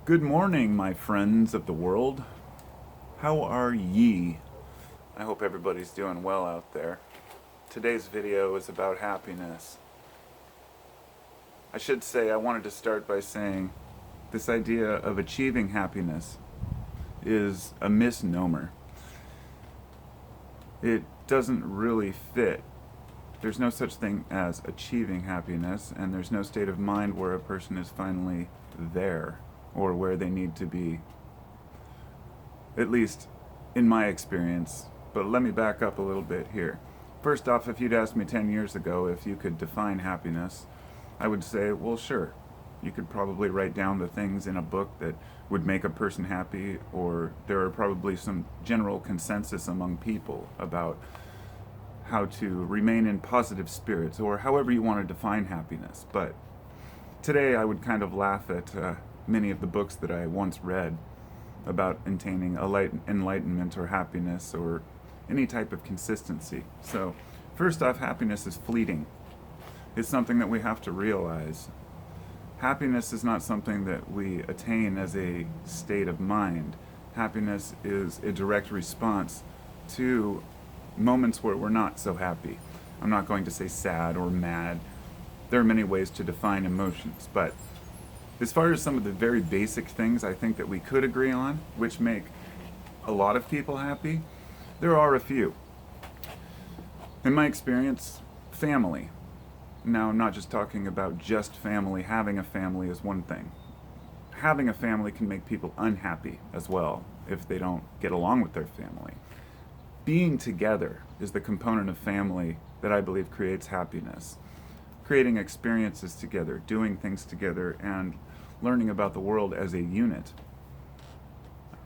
Good morning, my friends of the world. How are ye? I hope everybody's doing well out there. Today's video is about happiness. I should say, I wanted to start by saying this idea of achieving happiness is a misnomer. It doesn't really fit. There's no such thing as achieving happiness, and there's no state of mind where a person is finally there or where they need to be, at least in my experience. But let me back up a little bit here. First off, if you'd asked me 10 years ago if you could define happiness, I would say, well, sure. You could probably write down the things in a book that would make a person happy, or there are probably some general consensus among people about how to remain in positive spirits, or however you want to define happiness. But today I would kind of laugh at many of the books that I once read about attaining enlightenment or happiness or any type of consistency. So, first off, happiness is fleeting. It's something that we have to realize. Happiness is not something that we attain as a state of mind. Happiness is a direct response to moments where we're not so happy. I'm not going to say sad or mad. There are many ways to define emotions, but as far as some of the very basic things I think that we could agree on, which make a lot of people happy, there are a few. In my experience, family. Now, I'm not just talking about just family. Having a family is one thing. Having a family can make people unhappy as well if they don't get along with their family. Being together is the component of family that I believe creates happiness. Creating experiences together, doing things together, and learning about the world as a unit.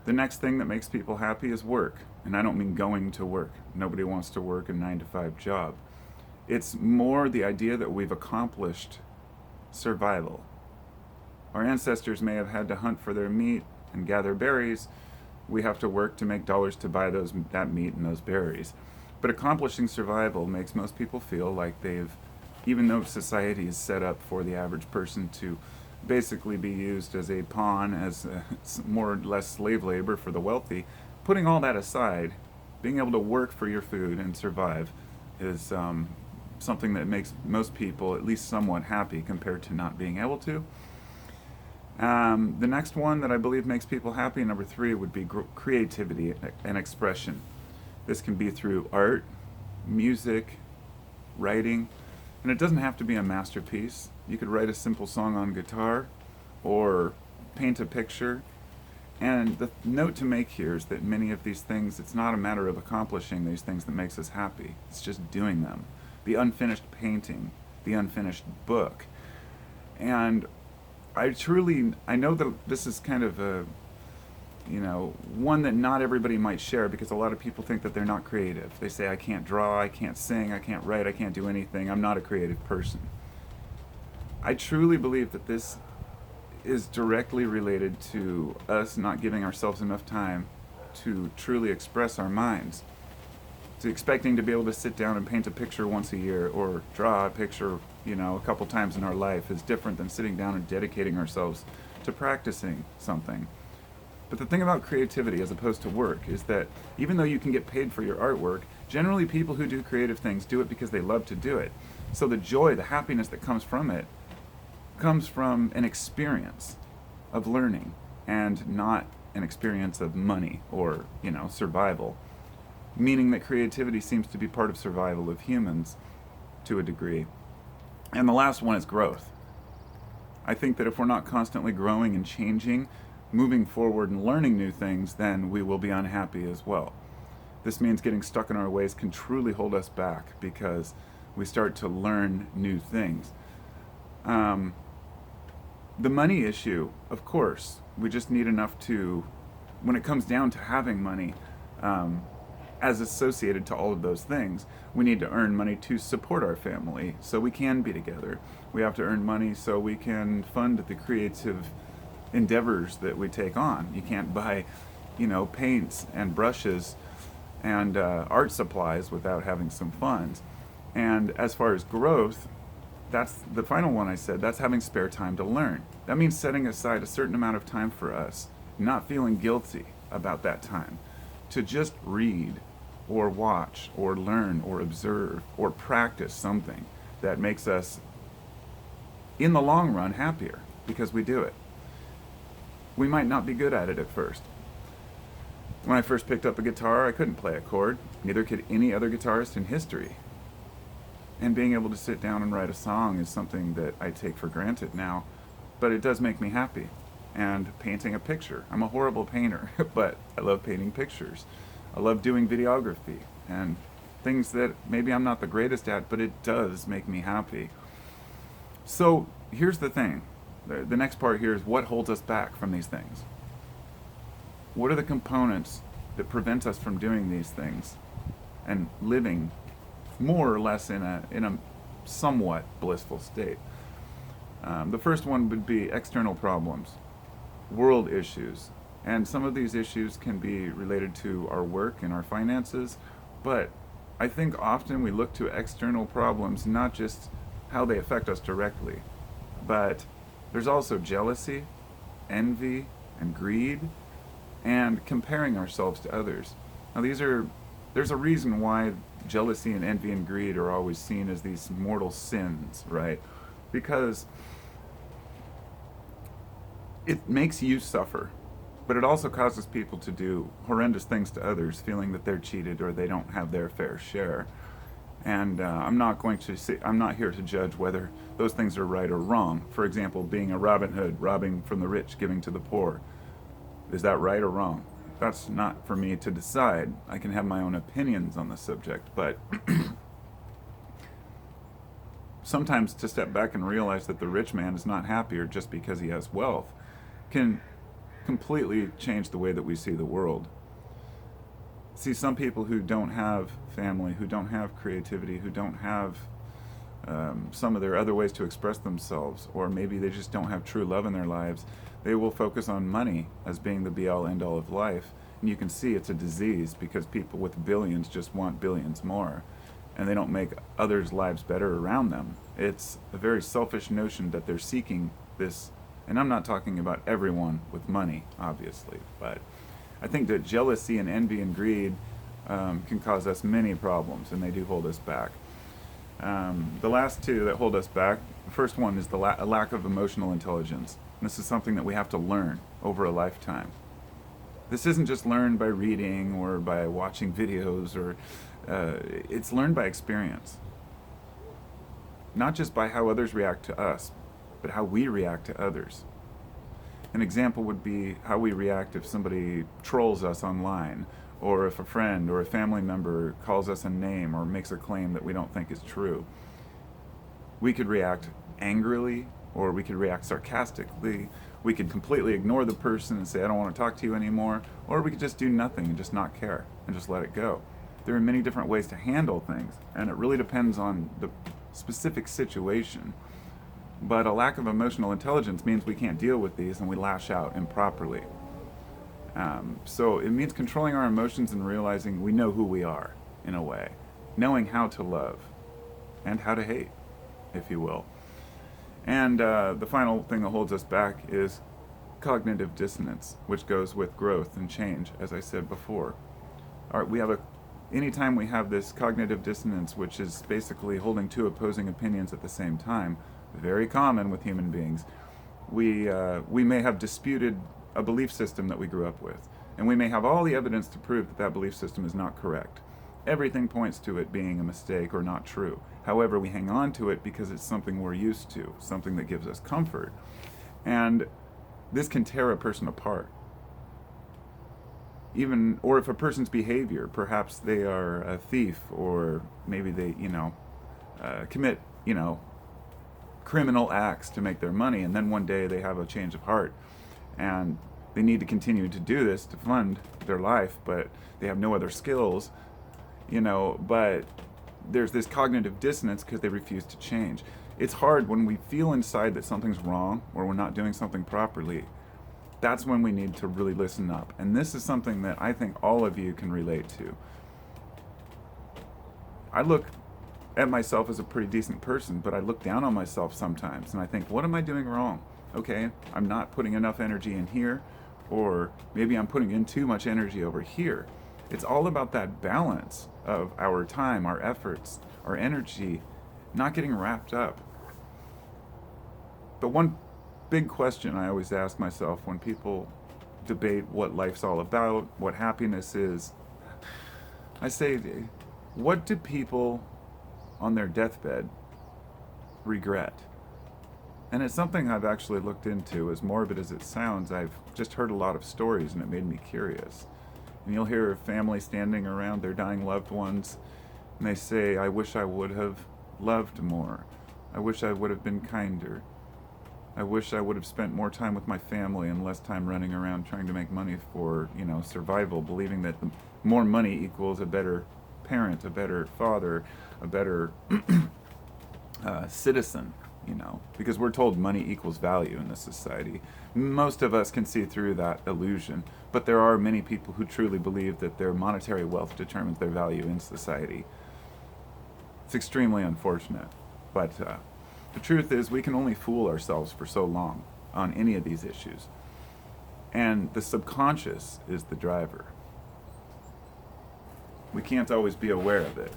The next thing that makes people happy is work. And I don't mean going to work. Nobody wants to work a 9-to-5 job. It's more the idea that we've accomplished survival. Our ancestors may have had to hunt for their meat and gather berries. We have to work to make dollars to buy that meat and those berries. But accomplishing survival makes most people feel like they've, even though society is set up for the average person to basically be used as a pawn, as more or less slave labor for the wealthy, putting all that aside, being able to work for your food and survive is something that makes most people at least somewhat happy compared to not being able to. The next one that I believe makes people happy, number 3, would be creativity and expression. This can be through art, music, writing, and it doesn't have to be a masterpiece. You could write a simple song on guitar or paint a picture. And the note to make here is that many of these things, it's not a matter of accomplishing these things that makes us happy. It's just doing them. The unfinished painting, the unfinished book. And I know that this is kind of one that not everybody might share, because a lot of people think that they're not creative. They say, I can't draw, I can't sing, I can't write, I can't do anything, I'm not a creative person. I truly believe that this is directly related to us not giving ourselves enough time to truly express our minds. To expecting to be able to sit down and paint a picture once a year or draw a picture, a couple times in our life is different than sitting down and dedicating ourselves to practicing something. But the thing about creativity as opposed to work is that even though you can get paid for your artwork, generally people who do creative things do it because they love to do it. So the joy, the happiness that comes from it comes from an experience of learning and not an experience of money or, survival. Meaning that creativity seems to be part of survival of humans to a degree. And the last one is growth. I think that if we're not constantly growing and changing, moving forward and learning new things, then we will be unhappy as well. This means getting stuck in our ways can truly hold us back because we start to learn new things. The money issue, of course, we just need enough to, when it comes down to having money, as associated to all of those things, we need to earn money to support our family so we can be together. We have to earn money so we can fund the creative endeavors that we take on. You can't buy, paints and brushes and art supplies without having some funds. And as far as growth, that's the final one I said. That's having spare time to learn. That means setting aside a certain amount of time for us, not feeling guilty about that time, to just read or watch or learn or observe or practice something that makes us, in the long run, happier because we do it. We might not be good at it at first. When I first picked up a guitar, I couldn't play a chord. Neither could any other guitarist in history. And being able to sit down and write a song is something that I take for granted now, but it does make me happy. And painting a picture. I'm a horrible painter, but I love painting pictures. I love doing videography and things that maybe I'm not the greatest at, but it does make me happy. So here's the thing. The next part here is what holds us back from these things. What are the components that prevent us from doing these things and living more or less in a somewhat blissful state? The first one would be external problems, world issues. And some of these issues can be related to our work and our finances, but I think often we look to external problems, not just how they affect us directly, but there's also jealousy, envy, and greed, and comparing ourselves to others. Now there's a reason why jealousy and envy and greed are always seen as these mortal sins, right? Because it makes you suffer, but it also causes people to do horrendous things to others, feeling that they're cheated or they don't have their fair share. And I'm not here to judge whether those things are right or wrong. For example, being a Robin Hood, robbing from the rich, giving to the poor. Is that right or wrong? That's not for me to decide. I can have my own opinions on the subject, but sometimes to step back and realize that the rich man is not happier just because he has wealth can completely change the way that we see the world. See, some people who don't have family, who don't have creativity, who don't have some of their other ways to express themselves, or maybe they just don't have true love in their lives, they will focus on money as being the be-all, end-all of life. And you can see it's a disease because people with billions just want billions more, and they don't make others' lives better around them. It's a very selfish notion that they're seeking this, and I'm not talking about everyone with money, obviously, but I think that jealousy and envy and greed can cause us many problems, and they do hold us back. The last two that hold us back, the first one is a lack of emotional intelligence. And this is something that we have to learn over a lifetime. This isn't just learned by reading or by watching videos, or it's learned by experience. Not just by how others react to us, but how we react to others. An example would be how we react if somebody trolls us online, or if a friend or a family member calls us a name or makes a claim that we don't think is true. We could react angrily, or we could react sarcastically. We could completely ignore the person and say, I don't want to talk to you anymore, or we could just do nothing and just not care and just let it go. There are many different ways to handle things, and it really depends on the specific situation. But a lack of emotional intelligence means we can't deal with these and we lash out improperly. So it means controlling our emotions and realizing we know who we are, in a way. Knowing how to love and how to hate, if you will. And the final thing that holds us back is cognitive dissonance, which goes with growth and change, as I said before. Anytime we have this cognitive dissonance, which is basically holding two opposing opinions at the same time, very common with human beings, we may have disputed a belief system that we grew up with, and we may have all the evidence to prove that that belief system is not correct. Everything points to it being a mistake or not true. However, we hang on to it because it's something we're used to, something that gives us comfort. And this can tear a person apart. Or if a person's behavior, perhaps they are a thief, or maybe they, commit, criminal acts to make their money, and then one day they have a change of heart, and they need to continue to do this to fund their life, but they have no other skills, but there's this cognitive dissonance because they refuse to change. It's hard when we feel inside that something's wrong or we're not doing something properly. That's when we need to really listen up. And this is something that I think all of you can relate to. I look at myself as a pretty decent person, but I look down on myself sometimes and I think, what am I doing wrong? Okay, I'm not putting enough energy in here, or maybe I'm putting in too much energy over here. It's all about that balance of our time, our efforts, our energy, not getting wrapped up. But one big question I always ask myself when people debate what life's all about, what happiness is, I say, what do people on their deathbed regret? And it's something I've actually looked into. As morbid as it sounds, I've just heard a lot of stories and it made me curious. And you'll hear a family standing around their dying loved ones and they say, I wish I would have loved more. I wish I would have been kinder. I wish I would have spent more time with my family and less time running around trying to make money for, survival, believing that the more money equals a better parent, a better father, a better citizen, because we're told money equals value in this society. Most of us can see through that illusion, but there are many people who truly believe that their monetary wealth determines their value in society. It's extremely unfortunate, but the truth is we can only fool ourselves for so long on any of these issues. And the subconscious is the driver. We can't always be aware of it.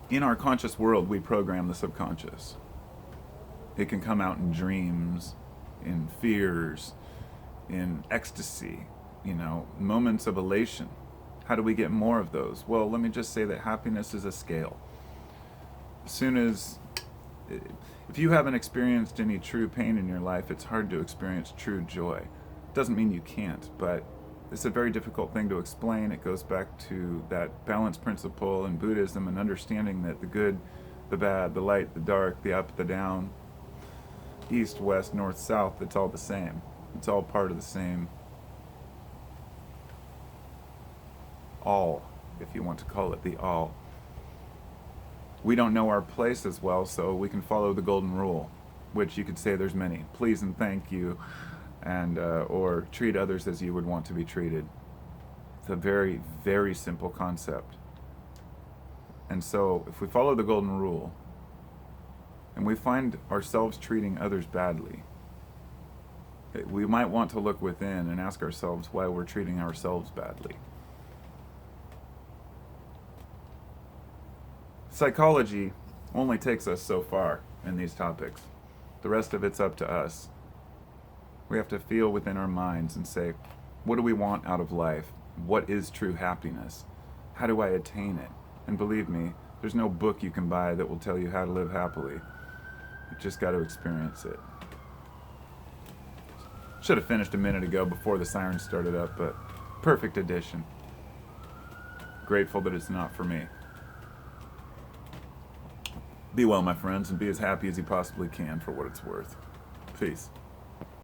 In our conscious world, we program the subconscious. It can come out in dreams, in fears, in ecstasy, moments of elation. How do we get more of those? Well, let me just say that happiness is a scale. If you haven't experienced any true pain in your life, it's hard to experience true joy. Doesn't mean you can't, but it's a very difficult thing to explain. It goes back to that balance principle in Buddhism and understanding that the good, the bad, the light, the dark, the up, the down, east, west, north, south, it's all the same. It's all part of the same all, if you want to call it the all. We don't know our place as well, so we can follow the golden rule, which you could say there's many. Please and thank you, and or treat others as you would want to be treated. It's a very, very simple concept. And so if we follow the golden rule and we find ourselves treating others badly, we might want to look within and ask ourselves why we're treating ourselves badly. Psychology only takes us so far in these topics. The rest of it's up to us. We have to feel within our minds and say, what do we want out of life? What is true happiness? How do I attain it? And believe me, there's no book you can buy that will tell you how to live happily. You just got to experience it. Should have finished a minute ago before the sirens started up, but perfect addition. Grateful that it's not for me. Be well, my friends, and be as happy as you possibly can for what it's worth. Peace.